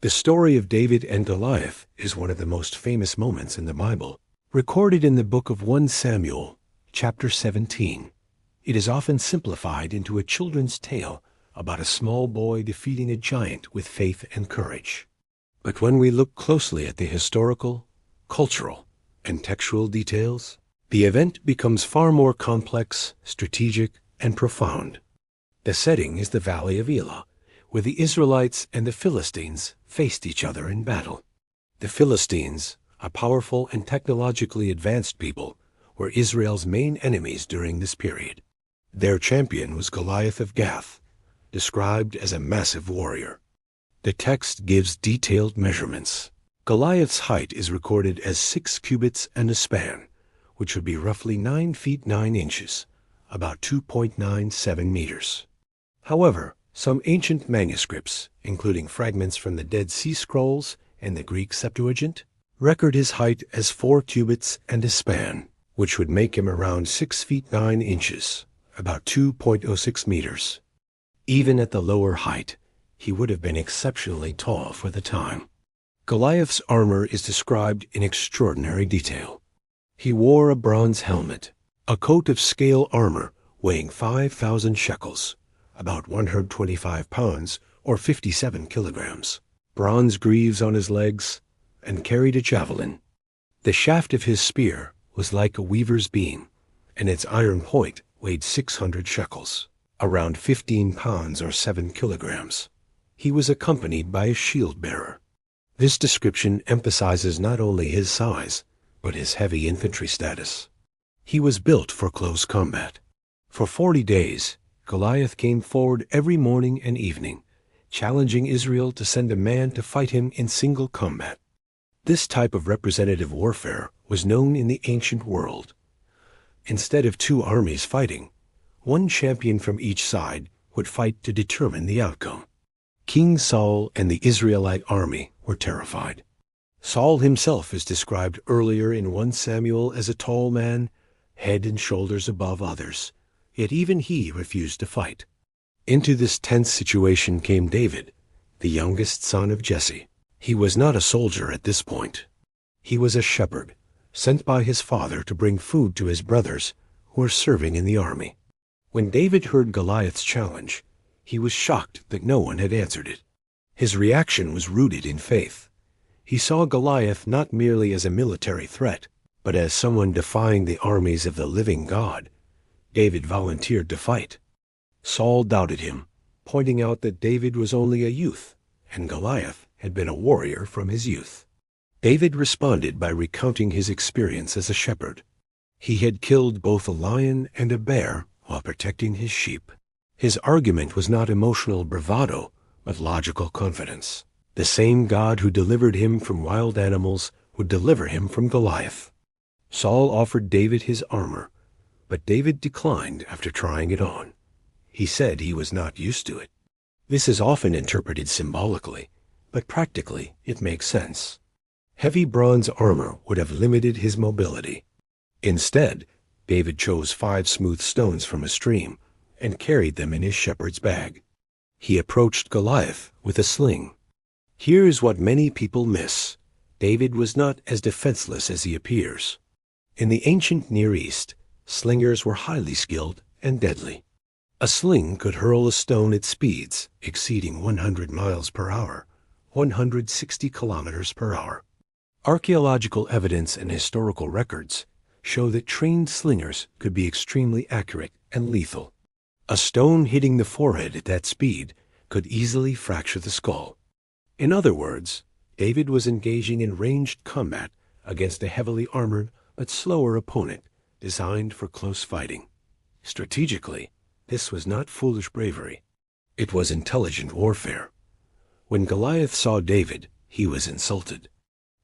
The story of David and Goliath is one of the most famous moments in the Bible, recorded in the book of 1 Samuel, chapter 17. It is often simplified into a children's tale about a small boy defeating a giant with faith and courage. But when we look closely at the historical, cultural, and textual details, the event becomes far more complex, strategic, and profound. The setting is the Valley of Elah, where the Israelites and the Philistines faced each other in battle. The Philistines, a powerful and technologically advanced people, were Israel's main enemies during this period. Their champion was Goliath of Gath, described as a massive warrior. The text gives detailed measurements. Goliath's height is recorded as 6 cubits and a span, which would be roughly 9 feet 9 inches, about 2.97 meters. However, some ancient manuscripts, including fragments from the Dead Sea Scrolls and the Greek Septuagint, record his height as 4 cubits and a span, which would make him around 6 feet 9 inches, about 2.06 meters. Even at the lower height, he would have been exceptionally tall for the time. Goliath's armor is described in extraordinary detail. He wore a bronze helmet, a coat of scale armor weighing 5,000 shekels, about 125 pounds or 57 kilograms, bronze greaves on his legs, and carried a javelin. The shaft of his spear was like a weaver's beam, and its iron point weighed 600 shekels, around 15 pounds or 7 kilograms. He was accompanied by a shield-bearer. This description emphasizes not only his size, but his heavy infantry status. He was built for close combat. For 40 days, Goliath came forward every morning and evening, challenging Israel to send a man to fight him in single combat. This type of representative warfare was known in the ancient world. Instead of 2 armies fighting, one champion from each side would fight to determine the outcome. King Saul and the Israelite army were terrified. Saul himself is described earlier in 1 Samuel as a tall man, head and shoulders above others, yet even he refused to fight. Into this tense situation came David, the youngest son of Jesse. He was not a soldier at this point. He was a shepherd, sent by his father to bring food to his brothers who were serving in the army. When David heard Goliath's challenge, he was shocked that no one had answered it. His reaction was rooted in faith. He saw Goliath not merely as a military threat, but as someone defying the armies of the living God. David volunteered to fight. Saul doubted him, pointing out that David was only a youth, and Goliath had been a warrior from his youth. David responded by recounting his experience as a shepherd. He had killed both a lion and a bear while protecting his sheep. His argument was not emotional bravado, but logical confidence. The same God who delivered him from wild animals would deliver him from Goliath. Saul offered David his armor, but David declined after trying it on. He said he was not used to it. This is often interpreted symbolically, but practically it makes sense. Heavy bronze armor would have limited his mobility. Instead, David chose 5 smooth stones from a stream and carried them in his shepherd's bag. He approached Goliath with a sling. Here is what many people miss. David was not as defenseless as he appears. In the ancient Near East, slingers were highly skilled and deadly. A sling could hurl a stone at speeds exceeding 100 miles per hour, 160 kilometers per hour. Archaeological evidence and historical records show that trained slingers could be extremely accurate and lethal. A stone hitting the forehead at that speed could easily fracture the skull. In other words, David was engaging in ranged combat against a heavily armored but slower opponent designed for close fighting. Strategically, this was not foolish bravery. It was intelligent warfare. When Goliath saw David, he was insulted.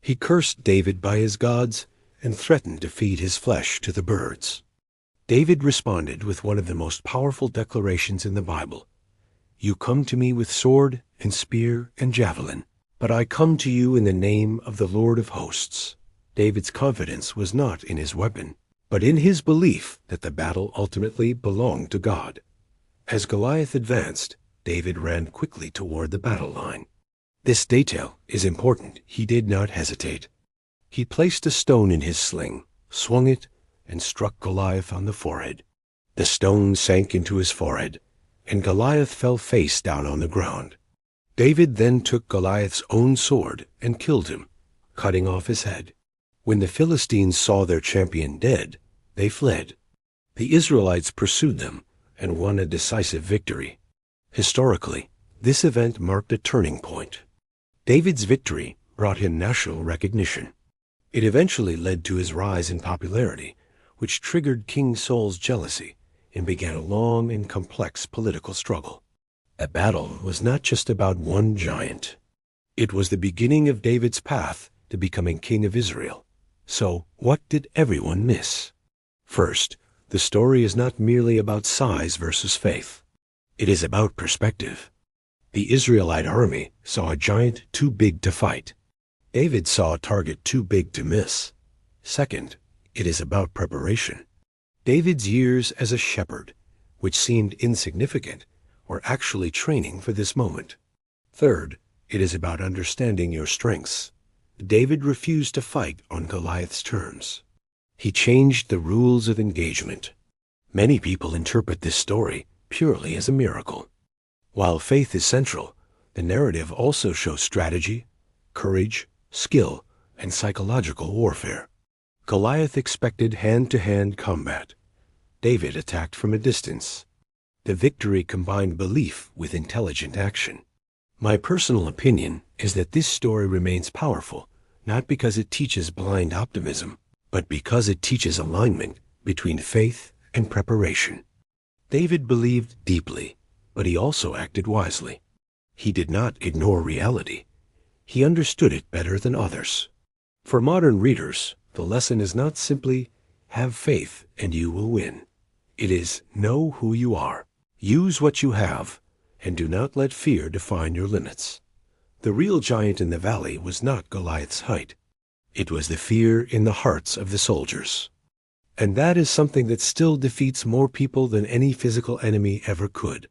He cursed David by his gods and threatened to feed his flesh to the birds. David responded with one of the most powerful declarations in the Bible. "You come to me with sword and spear and javelin, but I come to you in the name of the Lord of hosts." David's confidence was not in his weapon, but in his belief that the battle ultimately belonged to God. As Goliath advanced, David ran quickly toward the battle line. This detail is important. He did not hesitate. He placed a stone in his sling, swung it, and struck Goliath on the forehead. The stone sank into his forehead, and Goliath fell face down on the ground. David then took Goliath's own sword and killed him, cutting off his head. When the Philistines saw their champion dead, they fled. The Israelites pursued them and won a decisive victory. Historically, this event marked a turning point. David's victory brought him national recognition. It eventually led to his rise in popularity, which triggered King Saul's jealousy and began a long and complex political struggle. A battle was not just about one giant. It was the beginning of David's path to becoming king of Israel. So, what did everyone miss? First, the story is not merely about size versus faith. It is about perspective. The Israelite army saw a giant too big to fight. David saw a target too big to miss. Second, it is about preparation. David's years as a shepherd, which seemed insignificant, were actually training for this moment. Third, it is about understanding your strengths. David refused to fight on Goliath's terms. He changed the rules of engagement. Many people interpret this story purely as a miracle. While faith is central, the narrative also shows strategy, courage, skill, and psychological warfare. Goliath expected hand-to-hand combat. David attacked from a distance. The victory combined belief with intelligent action. My personal opinion is that this story remains powerful, not because it teaches blind optimism, but because it teaches alignment between faith and preparation. David believed deeply, but he also acted wisely. He did not ignore reality. He understood it better than others. For modern readers, the lesson is not simply, have faith and you will win. It is, know who you are, use what you have, and do not let fear define your limits. The real giant in the valley was not Goliath's height. It was the fear in the hearts of the soldiers. And that is something that still defeats more people than any physical enemy ever could.